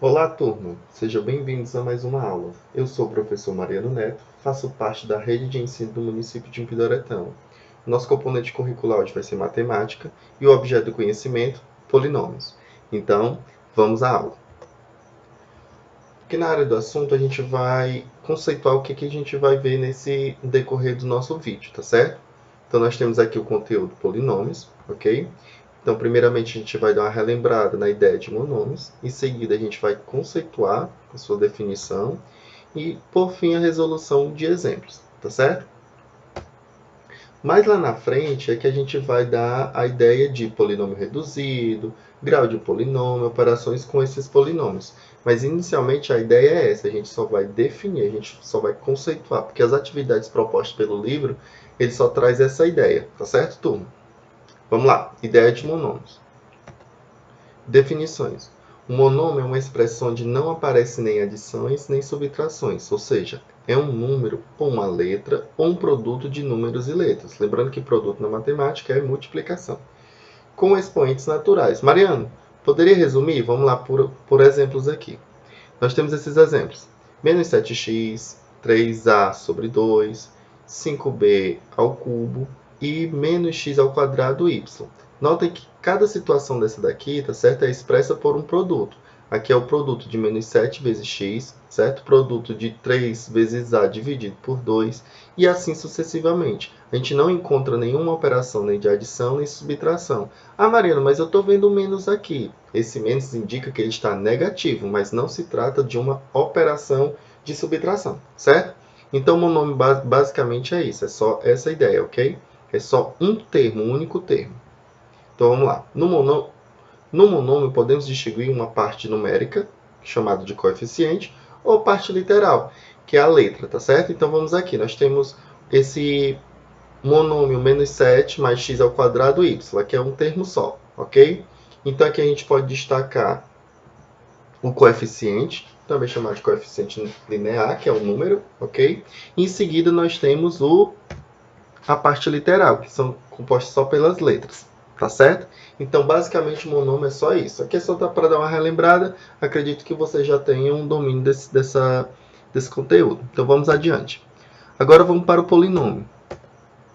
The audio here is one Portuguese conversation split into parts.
Olá, turma! Sejam bem-vindos a mais uma aula. Eu sou o professor Mariano Neto, faço parte da rede de ensino do município de Empidoretama. Nosso componente curricular hoje vai ser matemática e o objeto do conhecimento, polinômios. Então, vamos à aula. Aqui na área do assunto, a gente vai conceituar o que a gente vai ver nesse decorrer do nosso vídeo, tá certo? Então, nós temos aqui o conteúdo polinômios, ok? Então, primeiramente, a gente vai dar uma relembrada na ideia de monômios. Em seguida, a gente vai conceituar a sua definição. E, por fim, a resolução de exemplos, tá certo? Mais lá na frente é que a gente vai dar a ideia de polinômio reduzido, grau de polinômio, operações com esses polinômios. Mas, inicialmente, a ideia é essa. A gente só vai definir, a gente só vai conceituar. Porque as atividades propostas pelo livro, ele só traz essa ideia, tá certo, turma? Vamos lá, ideia de monômios. Definições. Um monômio é uma expressão onde não aparece nem adições nem subtrações, ou seja, é um número ou uma letra ou um produto de números e letras. Lembrando que produto na matemática é multiplicação. Com expoentes naturais. Mariano, poderia resumir? Vamos lá por exemplos aqui. Nós temos esses exemplos. Menos 7x, 3a sobre 2, 5b ao cubo e menos x ao quadrado y. Notem que cada situação dessa daqui, tá certo? É expressa por um produto. Aqui é o produto de menos 7 vezes x, certo? Produto de 3 vezes a dividido por 2 e assim sucessivamente. A gente não encontra nenhuma operação nem de adição nem subtração. Ah, Mariana, mas eu estou vendo menos aqui. Esse menos indica que ele está negativo, mas não se trata de uma operação de subtração, certo? Então, o monômio basicamente é isso, é só essa ideia, ok? É só um termo, um único termo. Então, vamos lá. No monômio, podemos distinguir uma parte numérica, chamada de coeficiente, ou parte literal, que é a letra, tá certo? Então, vamos aqui. Nós temos esse monômio menos 7 mais x ao quadrado y, que é um termo só, ok? Então, aqui a gente pode destacar o coeficiente, também chamado de coeficiente linear, que é o número, ok? E em seguida, nós temos a parte literal, que são compostas só pelas letras, tá certo? Então, basicamente, o monômio é só isso. Aqui é só para dar uma relembrada. Acredito que você já tenha um domínio desse conteúdo. Então, vamos adiante. Agora, vamos para o polinômio.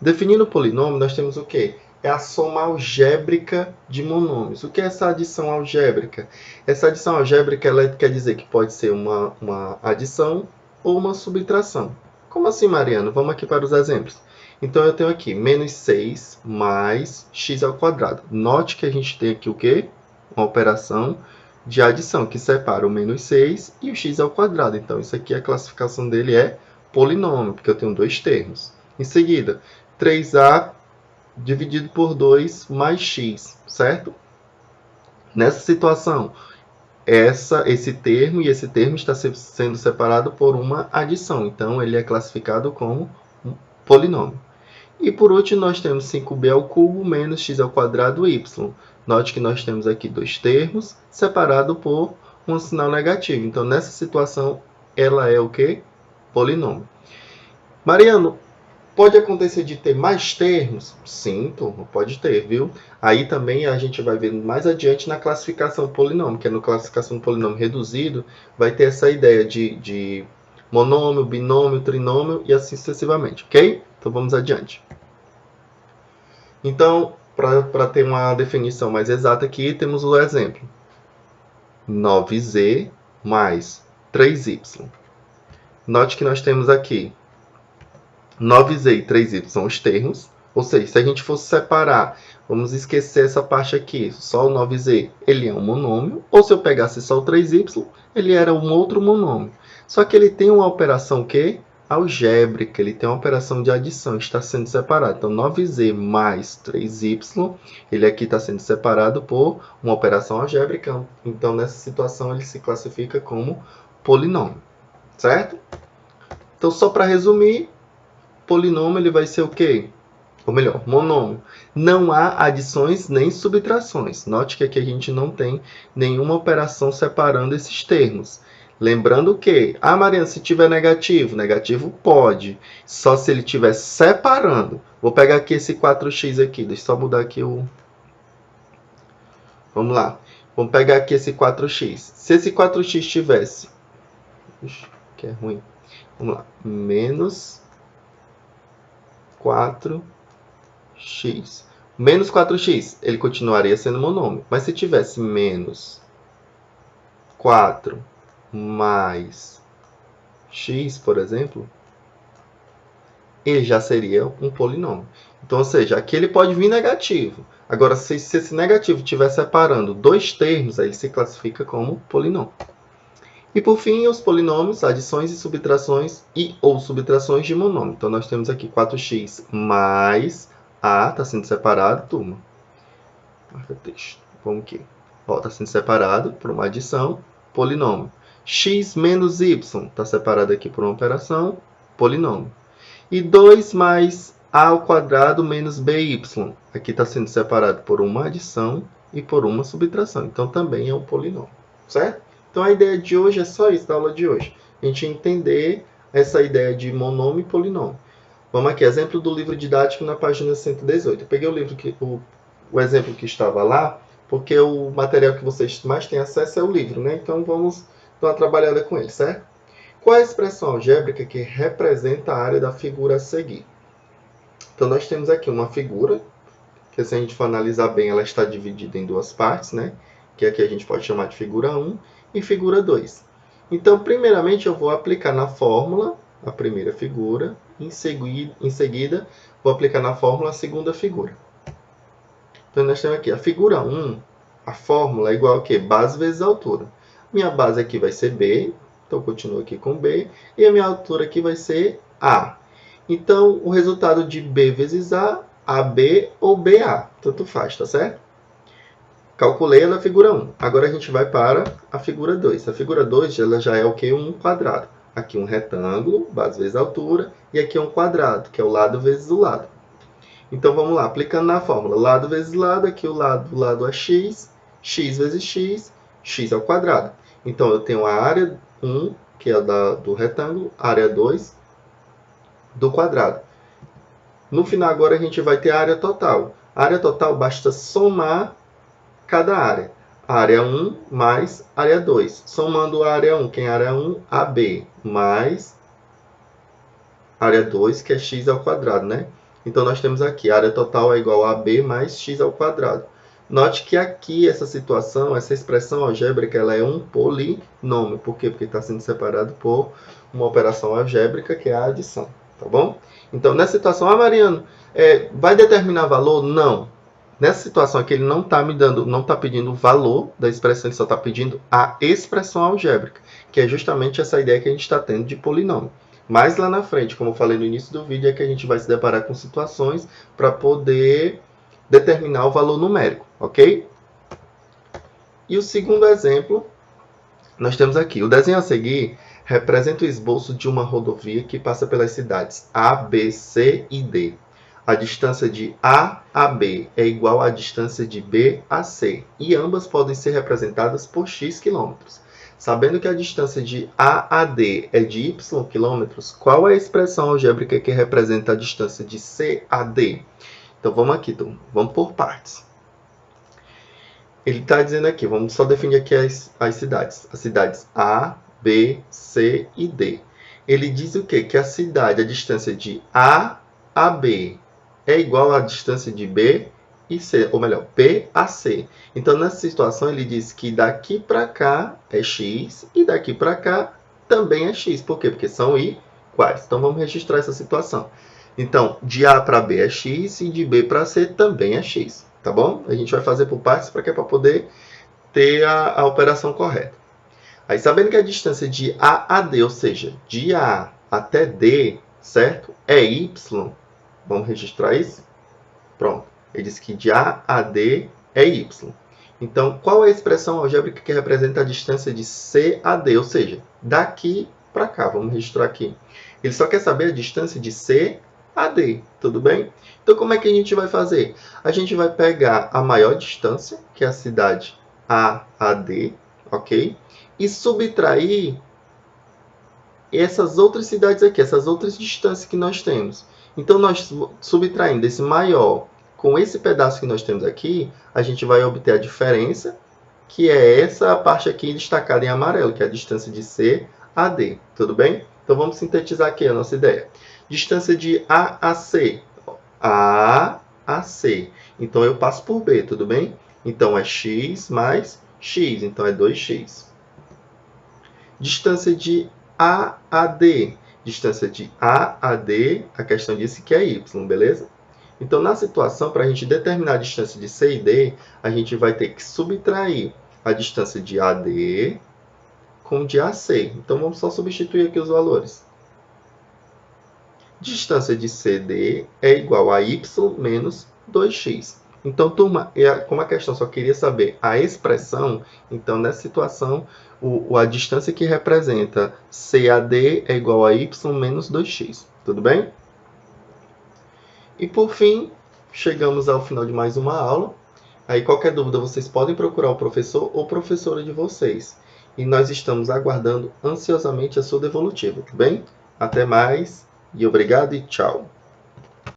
Definindo o polinômio, nós temos o quê? É a soma algébrica de monômios. O que é essa adição algébrica? Essa adição algébrica ela quer dizer que pode ser uma adição ou uma subtração. Como assim, Mariano? Vamos aqui para os exemplos. Então, eu tenho aqui menos 6 mais x ao quadrado. Note que a gente tem aqui o quê? Uma operação de adição, que separa o menos 6 e o x ao quadrado. Então, isso aqui, a classificação dele é polinômio, porque eu tenho dois termos. Em seguida, 3a dividido por 2 mais x, certo? Nessa situação, esse termo e esse termo está sendo separado por uma adição. Então, ele é classificado como um polinômio. E por último, nós temos 5b ao cubo menos x ao quadrado y. Note que nós temos aqui dois termos separados por um sinal negativo. Então, nessa situação, ela é o quê? Polinômio. Mariano, pode acontecer de ter mais termos? Sim, turma, pode ter, viu? Aí também a gente vai ver mais adiante na classificação polinômio, que é no classificação do polinômio reduzido, vai ter essa ideia de monômio, binômio, trinômio e assim sucessivamente, ok? Então vamos adiante. Então, para ter uma definição mais exata aqui, temos o exemplo. 9z mais 3y. Note que nós temos aqui 9z e 3y são os termos, ou seja, se a gente fosse separar, vamos esquecer essa parte aqui, só o 9z, ele é um monômio, ou se eu pegasse só o 3y, ele era um outro monômio. Só que ele tem uma operação que algébrica, ele tem uma operação de adição, está sendo separado. Então, 9z mais 3y, ele aqui está sendo separado por uma operação algébrica. Então, nessa situação, ele se classifica como polinômio, certo? Então, só para resumir, polinômio ele vai ser o quê? Ou melhor, monômio. Não há adições nem subtrações. Note que aqui a gente não tem nenhuma operação separando esses termos. Lembrando que, Mariana, se tiver negativo, negativo pode. Só se ele estiver separando. Vou pegar aqui esse 4x aqui. Deixa eu só mudar aqui o... Vamos lá. Vamos pegar aqui esse 4x. Se esse 4x tivesse... Ixi, que é ruim. Vamos lá. Menos 4x. Menos 4x, ele continuaria sendo monômio. Mas se tivesse menos 4 mais x, por exemplo, ele já seria um polinômio. Então, ou seja, aqui ele pode vir negativo. Agora, se esse negativo estiver separando dois termos, aí ele se classifica como polinômio. E, por fim, os polinômios, adições e subtrações ou subtrações de monômio. Então, nós temos aqui 4x mais a, está sendo separado, turma. Marca texto. Vamos aqui. Está sendo separado por uma adição, polinômio. X menos y está separado aqui por uma operação, polinômio. E 2 mais a ao quadrado menos by. Aqui está sendo separado por uma adição e por uma subtração. Então, também é um polinômio. Certo? Então, a ideia de hoje é só isso, da aula de hoje. A gente entender essa ideia de monômio e polinômio. Vamos aqui, exemplo do livro didático na página 118. Eu peguei o livro o exemplo que estava lá, porque o material que vocês mais têm acesso é o livro, né? Então, vamos dar uma trabalhada com ele, certo? Qual é a expressão algébrica que representa a área da figura a seguir? Então, nós temos aqui uma figura, que se a gente for analisar bem, ela está dividida em duas partes, né? Que aqui a gente pode chamar de figura 1 e figura 2. Então, primeiramente, eu vou aplicar na fórmula a primeira figura, em seguida, vou aplicar na fórmula a segunda figura. Então, nós temos aqui a figura 1, a fórmula é igual a quê? Base vezes altura. Minha base aqui vai ser B, então eu continuo aqui com B, e a minha altura aqui vai ser A. Então, o resultado de B vezes A, AB ou BA, tanto faz, tá certo? Calculei a da figura 1. Agora a gente vai para a figura 2. A figura 2 ela já é o que? Um quadrado. Aqui um retângulo, base vezes altura, e aqui um quadrado, que é o lado vezes o lado. Então, vamos lá, aplicando na fórmula, lado vezes lado, aqui o lado é x, x vezes x, x ao quadrado. Então, eu tenho a área 1, que é do retângulo, área 2 do quadrado. No final, agora, a gente vai ter a área total. A área total, basta somar cada área. Área 1 mais área 2. Somando a área 1, que é a área 1, AB, mais área 2, que é x ao quadrado, né? Então, nós temos aqui, a área total é igual a AB mais x ao quadrado. Note que aqui, essa situação, essa expressão algébrica, ela é um polinômio. Por quê? Porque está sendo separado por uma operação algébrica, que é a adição. Tá bom? Então, nessa situação, Mariano, vai determinar valor? Não. Nessa situação aqui, ele não está me dando, não está pedindo o valor da expressão, ele só está pedindo a expressão algébrica, que é justamente essa ideia que a gente está tendo de polinômio. Mais lá na frente, como eu falei no início do vídeo, é que a gente vai se deparar com situações para poder determinar o valor numérico, ok? E o segundo exemplo, nós temos aqui. O desenho a seguir representa o esboço de uma rodovia que passa pelas cidades A, B, C e D. A distância de A a B é igual à distância de B a C, e ambas podem ser representadas por x quilômetros. Sabendo que a distância de A a D é de y quilômetros, qual é a expressão algébrica que representa a distância de C a D? Então, vamos aqui, vamos por partes. Ele está dizendo aqui, vamos só definir aqui as cidades. As cidades A, B, C e D. Ele diz o quê? Que a distância de A a B é igual à distância de B e C, ou melhor, B a C. Então, nessa situação, ele diz que daqui para cá é x e daqui para cá também é x. Por quê? Porque são iguais. Então, vamos registrar essa situação. Então, de A para B é x e de B para C também é x. Tá bom? A gente vai fazer por partes para poder ter a operação correta. Aí, sabendo que a distância de A a D, ou seja, de A até D, certo? É y. Vamos registrar isso? Pronto. Ele diz que de A a D é y. Então, qual é a expressão algébrica que representa a distância de C a D? Ou seja, daqui para cá. Vamos registrar aqui. Ele só quer saber a distância de C a D. Tudo bem? Então, como é que a gente vai fazer? A gente vai pegar a maior distância, que é a cidade A a D, ok? E subtrair essas outras cidades aqui, essas outras distâncias que nós temos. Então, nós subtraindo esse maior com esse pedaço que nós temos aqui, a gente vai obter a diferença que é essa parte aqui destacada em amarelo, que é a distância de C a D, tudo bem? Então vamos sintetizar aqui a nossa ideia. Distância de A a C. A a C. Então eu passo por B, tudo bem? Então é x mais x, então é 2x. Distância de A a D. Distância de A a D, a questão disse que é y, beleza? Então, na situação, para a gente determinar a distância de C e D, a gente vai ter que subtrair a distância de AD com de AC. Então, vamos só substituir aqui os valores. Distância de CD é igual a y menos 2x. Então, turma, como a questão só queria saber a expressão, então, nessa situação, a distância que representa CAD é igual a y menos 2x. Tudo bem? E, por fim, chegamos ao final de mais uma aula. Aí, qualquer dúvida, vocês podem procurar o professor ou professora de vocês. E nós estamos aguardando ansiosamente a sua devolutiva, tudo bem? Até mais, e obrigado e tchau!